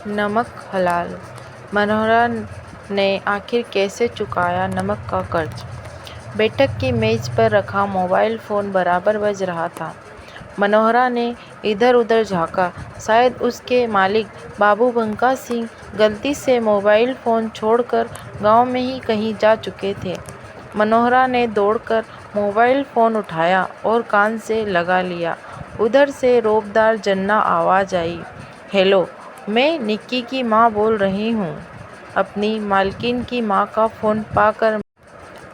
नमक हलाल। मनोहरा ने आखिर कैसे चुकाया नमक का कर्ज। बैठक की मेज पर रखा मोबाइल फ़ोन बराबर बज रहा था। मनोहरा ने इधर-उधर झाँका। शायद उसके मालिक बाबू बंका सिंह गलती से मोबाइल फ़ोन छोड़कर गांव में ही कहीं जा चुके थे। मनोहरा ने दौड़कर मोबाइल फ़ोन उठाया और कान से लगा लिया। उधर से रौबदार जन्ना आवाज़ आई, हेलो, मैं निक्की की माँ बोल रही हूँ। अपनी मालकिन की माँ का फ़ोन पाकर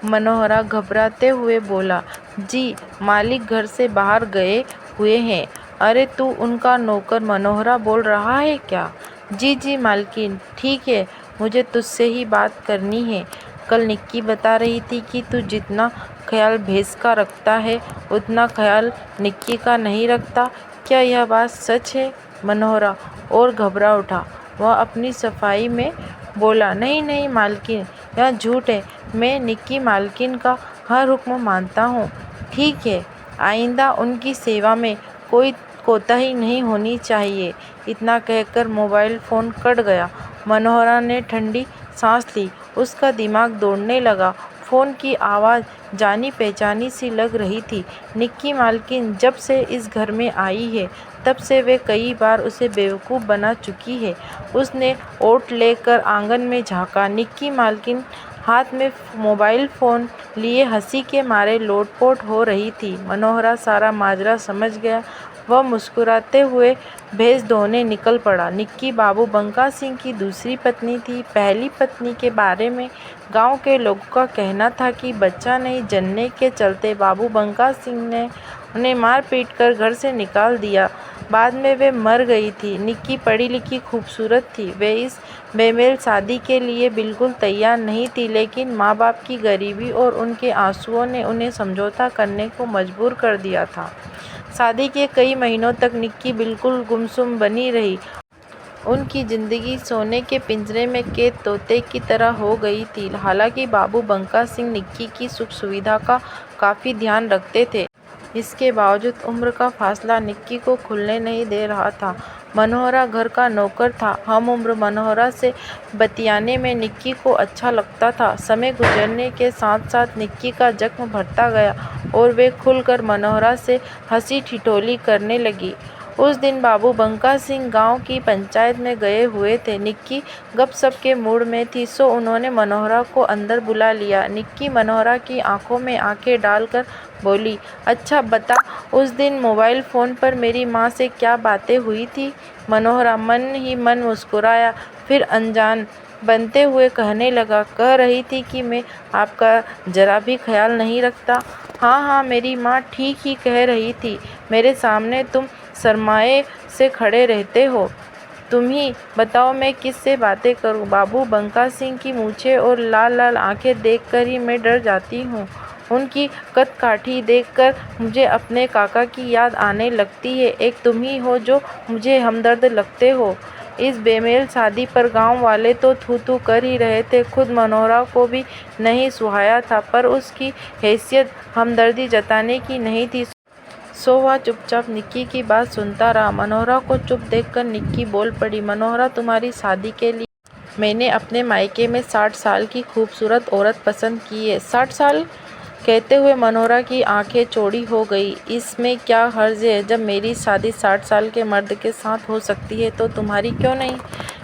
मनोहरा घबराते हुए बोला, जी, मालिक घर से बाहर गए हुए हैं। अरे तू उनका नौकर मनोहरा बोल रहा है क्या? जी जी मालकिन, ठीक है, मुझे तुझसे ही बात करनी है। कल निक्की बता रही थी कि तू जितना ख्याल भैंस का रखता है उतना ख्याल निक्की का नहीं रखता। क्या यह बात सच है? मनोहरा और घबरा उठा। वह अपनी सफाई में बोला, नहीं नहीं मालकिन, यह झूठ है। मैं निक्की मालकिन का हर हुक्म मानता हूँ। ठीक है, आइंदा उनकी सेवा में कोई कोताही नहीं होनी चाहिए। इतना कहकर मोबाइल फ़ोन कट गया। मनोहरा ने ठंडी सांस ली। उसका दिमाग दौड़ने लगा। फ़ोन की आवाज़ जानी पहचानी सी लग रही थी। निक्की मालकिन जब से इस घर में आई है तब से वे कई बार उसे बेवकूफ़ बना चुकी है। उसने ओट लेकर आंगन में झाँका। निक्की मालकिन हाथ में मोबाइल फ़ोन लिए हंसी के मारे लोटपोट हो रही थी। मनोहरा सारा माजरा समझ गया। वह मुस्कुराते हुए भैंस धोने निकल पड़ा। निक्की बाबू बंका सिंह की दूसरी पत्नी थी। पहली पत्नी के बारे में गांव के लोगों का कहना था कि बच्चा नहीं जनने के चलते बाबू बंका सिंह ने उन्हें मार पीट कर घर से निकाल दिया। बाद में वे मर गई थी। निक्की पढ़ी लिखी खूबसूरत थी। वे इस बेमेल शादी के लिए बिल्कुल तैयार नहीं थी, लेकिन माँ बाप की गरीबी और उनके आंसुओं ने उन्हें समझौता करने को मजबूर कर दिया था। शादी के कई महीनों तक निक्की बिल्कुल गुमसुम बनी रही। उनकी जिंदगी सोने के पिंजरे में कैद तोते की तरह हो गई थी। हालांकि बाबू बंका सिंह निक्की की सुख सुविधा का काफ़ी ध्यान रखते थे। इसके बावजूद उम्र का फासला निक्की को खुलने नहीं दे रहा था। मनोहरा घर का नौकर था। हम उम्र मनोहरा से बतियाने में निक्की को अच्छा लगता था। समय गुजरने के साथ साथ निक्की का जख्म भरता गया और वे खुलकर मनोहरा से हंसी ठिठोली करने लगी। उस दिन बाबू बंका सिंह गांव की पंचायत में गए हुए थे। निक्की गपशप के मूड में थी, सो उन्होंने मनोहरा को अंदर बुला लिया। निक्की मनोहरा की आंखों में आंखें डालकर बोली, अच्छा बता, उस दिन मोबाइल फ़ोन पर मेरी माँ से क्या बातें हुई थी? मनोहरा मन ही मन मुस्कुराया, फिर अनजान बनते हुए कहने लगा, कह रही थी कि मैं आपका जरा भी ख्याल नहीं रखता। हाँ हाँ, मेरी माँ ठीक ही कह रही थी। मेरे सामने तुम शर्माए से खड़े रहते हो। तुम ही बताओ मैं किससे बातें करूं? बाबू बंका सिंह की मूछें और लाल लाल आंखें देखकर ही मैं डर जाती हूँ। उनकी कद-काठी देखकर मुझे अपने काका की याद आने लगती है। एक तुम ही हो जो मुझे हमदर्द लगते हो। इस बेमेल शादी पर गांव वाले तो थू-थू कर ही रहे थे। खुद मनोहरा को भी नहीं सुहाया था, पर उसकी हैसियत हमदर्दी जताने की नहीं थी। सो वह चुपचाप निक्की की बात सुनता रहा। मनोहरा को चुप देखकर निक्की बोल पड़ी, मनोहरा, तुम्हारी शादी के लिए मैंने अपने मायके में 60 साल की खूबसूरत औरत पसंद की है। 60 साल कहते हुए मनोहरा की आंखें चौड़ी हो गई। इसमें क्या हर्ज है? जब मेरी शादी 60 साल के मर्द के साथ हो सकती है तो तुम्हारी क्यों नहीं?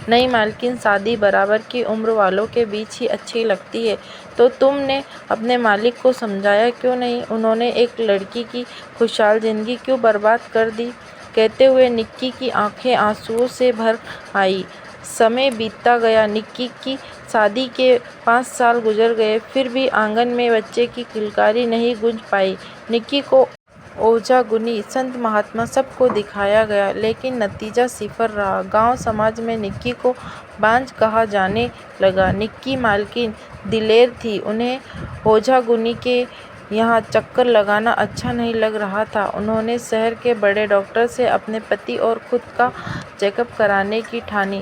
नहीं मालकिन, शादी बराबर की उम्र वालों के बीच ही अच्छी लगती है। तो तुमने अपने मालिक को समझाया क्यों नहीं? उन्होंने एक लड़की की खुशहाल जिंदगी क्यों बर्बाद कर दी? कहते हुए निक्की की आंखें आंसुओं से भर आई। समय बीतता गया। निक्की की शादी के 5 साल गुजर गए, फिर भी आंगन में बच्चे की किलकारी नहीं गूंज पाई। निक्की को ओझा गुनी संत महात्मा सबको दिखाया गया, लेकिन नतीजा सिफर रहा। गांव समाज में निक्की को बांझ कहा जाने लगा। निक्की मालकिन दिलेर थी। उन्हें ओझा गुनी के यहाँ चक्कर लगाना अच्छा नहीं लग रहा था। उन्होंने शहर के बड़े डॉक्टर से अपने पति और खुद का चेकअप कराने की ठानी।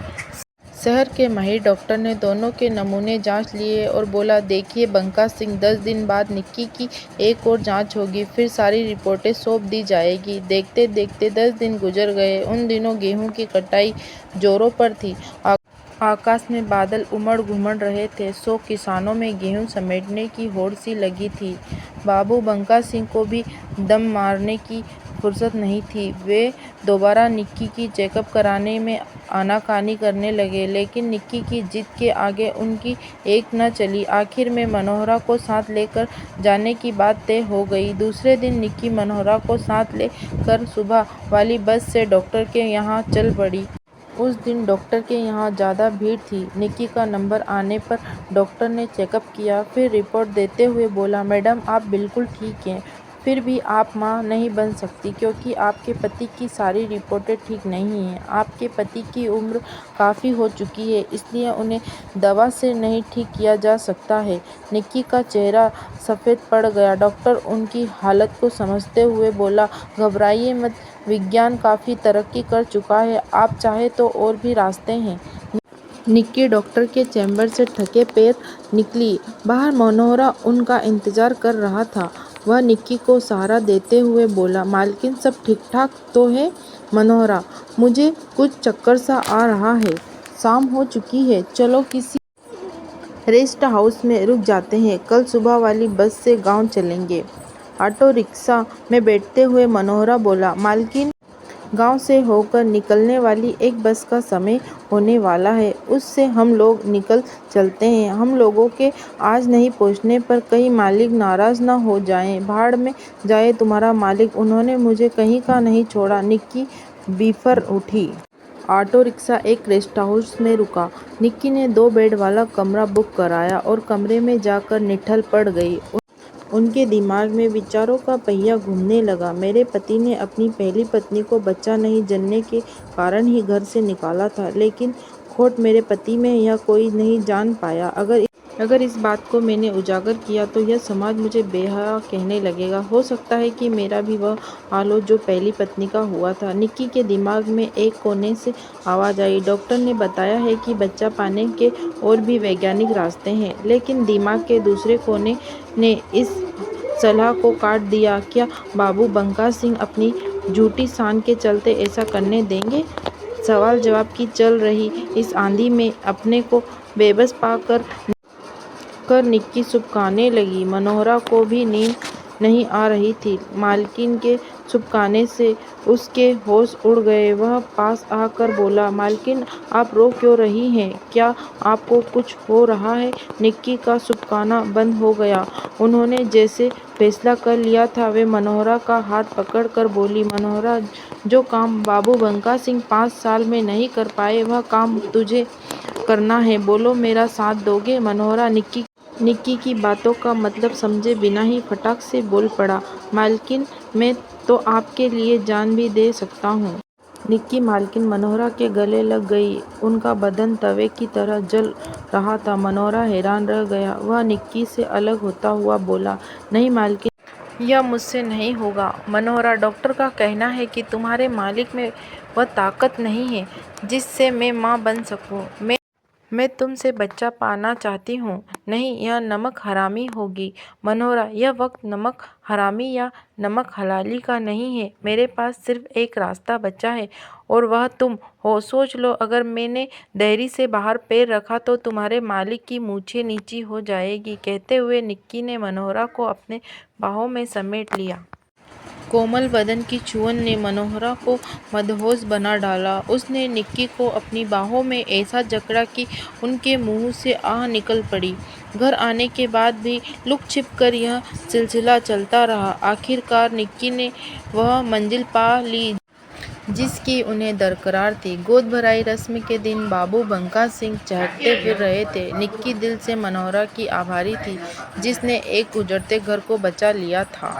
शहर के माहिर डॉक्टर ने दोनों के नमूने जांच लिए और बोला, देखिए बंका सिंह, 10 दिन बाद निक्की की एक और जांच होगी, फिर सारी रिपोर्टें सौंप दी जाएगी। देखते देखते 10 दिन गुजर गए। उन दिनों गेहूं की कटाई जोरों पर थी। आकाश में बादल उमड़ घुमड़ रहे थे। 100 किसानों में गेहूं समेटने की होड़ सी लगी थी। बाबू बंका सिंह को भी दम मारने की फुर्सत नहीं थी। वे दोबारा निक्की की चेकअप कराने में आनाकानी करने लगे, लेकिन निक्की की जिद के आगे उनकी एक न चली। आखिर में मनोहरा को साथ लेकर जाने की बात तय हो गई। दूसरे दिन निक्की मनोहरा को साथ ले कर सुबह वाली बस से डॉक्टर के यहाँ चल पड़ी। उस दिन डॉक्टर के यहाँ ज़्यादा भीड़ थी। निक्की का नंबर आने पर डॉक्टर ने चेकअप किया, फिर रिपोर्ट देते हुए बोला, मैडम आप बिल्कुल ठीक हैं, फिर भी आप मां नहीं बन सकती क्योंकि आपके पति की सारी रिपोर्टें ठीक नहीं हैं। आपके पति की उम्र काफ़ी हो चुकी है, इसलिए उन्हें दवा से नहीं ठीक किया जा सकता है। निक्की का चेहरा सफ़ेद पड़ गया। डॉक्टर उनकी हालत को समझते हुए बोला, घबराइए मत, विज्ञान काफ़ी तरक्की कर चुका है, आप चाहे तो और भी रास्ते हैं। निक्की डॉक्टर के चैम्बर से थके पैर निकली। बाहर मनोहरा उनका इंतजार कर रहा था। वह निक्की को सहारा देते हुए बोला, मालकिन सब ठीक ठाक तो है? मनोहरा, मुझे कुछ चक्कर सा आ रहा है। शाम हो चुकी है, चलो किसी रेस्ट हाउस में रुक जाते हैं, कल सुबह वाली बस से गांव चलेंगे। ऑटो रिक्शा में बैठते हुए मनोहरा बोला, मालकिन गांव से होकर निकलने वाली एक बस का समय होने वाला है, उससे हम लोग निकल चलते हैं। हम लोगों के आज नहीं पहुंचने पर कहीं मालिक नाराज ना हो जाएं। भाड़ में जाए तुम्हारा मालिक, उन्होंने मुझे कहीं का नहीं छोड़ा। निक्की बिफर उठी। ऑटो रिक्शा एक रेस्ट हाउस में रुका। निक्की ने 2 बेड वाला कमरा बुक कराया और कमरे में जाकर निठल पड़ गई। उनके दिमाग में विचारों का पहिया घूमने लगा। मेरे पति ने अपनी पहली पत्नी को बच्चा नहीं जनने के कारण ही घर से निकाला था, लेकिन खोट मेरे पति में यह कोई नहीं जान पाया। अगर इस बात को मैंने उजागर किया तो यह समाज मुझे बेहया कहने लगेगा। हो सकता है कि मेरा भी वह हाल हो जो पहली पत्नी का हुआ था। निक्की के दिमाग में एक कोने से आवाज़ आई, डॉक्टर ने बताया है कि बच्चा पाने के और भी वैज्ञानिक रास्ते हैं, लेकिन दिमाग के दूसरे कोने ने इस सलाह को काट दिया, क्या बाबू बंका सिंह अपनी झूठी शान के चलते ऐसा करने देंगे? सवाल जवाब की चल रही इस आंधी में अपने को बेबस पाकर निक्की सुबकाने लगी। मनोहरा को भी नींद नहीं आ रही थी। मालकिन के सुबकाने से उसके होश उड़ गए। वह पास आकर बोला, मालकिन आप रो क्यों रही हैं? क्या आपको कुछ हो रहा है? निक्की का सुबकाना बंद हो गया। उन्होंने जैसे फैसला कर लिया था। वे मनोहरा का हाथ पकड़ कर बोली, मनोहरा, जो काम बाबू बंका सिंह 5 साल में नहीं कर पाए, वह काम तुझे करना है। बोलो, मेरा साथ दोगे? मनोहरा निक्की की बातों का मतलब समझे बिना ही फटाक से बोल पड़ा, मालकिन मैं तो आपके लिए जान भी दे सकता हूँ। निक्की मालकिन मनोहरा के गले लग गई। उनका बदन तवे की तरह जल रहा था। मनोहरा हैरान रह गया। वह निक्की से अलग होता हुआ बोला, नहीं मालकिन, यह मुझसे नहीं होगा। मनोहरा, डॉक्टर का कहना है कि तुम्हारे मालिक में वह ताकत नहीं है जिससे मैं माँ बन सकूं। मैं तुमसे बच्चा पाना चाहती हूँ। नहीं, यह नमक हरामी होगी। मनोहरा, यह वक्त नमक हरामी या नमक हलाली का नहीं है। मेरे पास सिर्फ एक रास्ता बचा है और वह तुम हो। सोच लो, अगर मैंने देहरी से बाहर पैर रखा तो तुम्हारे मालिक की मूछें नीची हो जाएगी। कहते हुए निक्की ने मनोहरा को अपने बाहों में समेट लिया। कोमल बदन की छुअन ने मनोहरा को मदहोश बना डाला। उसने निक्की को अपनी बाहों में ऐसा जकड़ा कि उनके मुंह से आह निकल पड़ी। घर आने के बाद भी लुक छिप कर यह सिलसिला चलता रहा। आखिरकार निक्की ने वह मंजिल पा ली जिसकी उन्हें दरकार थी। गोद भराई रस्म के दिन बाबू बंका सिंह चहकते फिर रहे थे। निक्की दिल से मनोहरा की आभारी थी, जिसने एक उजड़ते घर को बचा लिया था।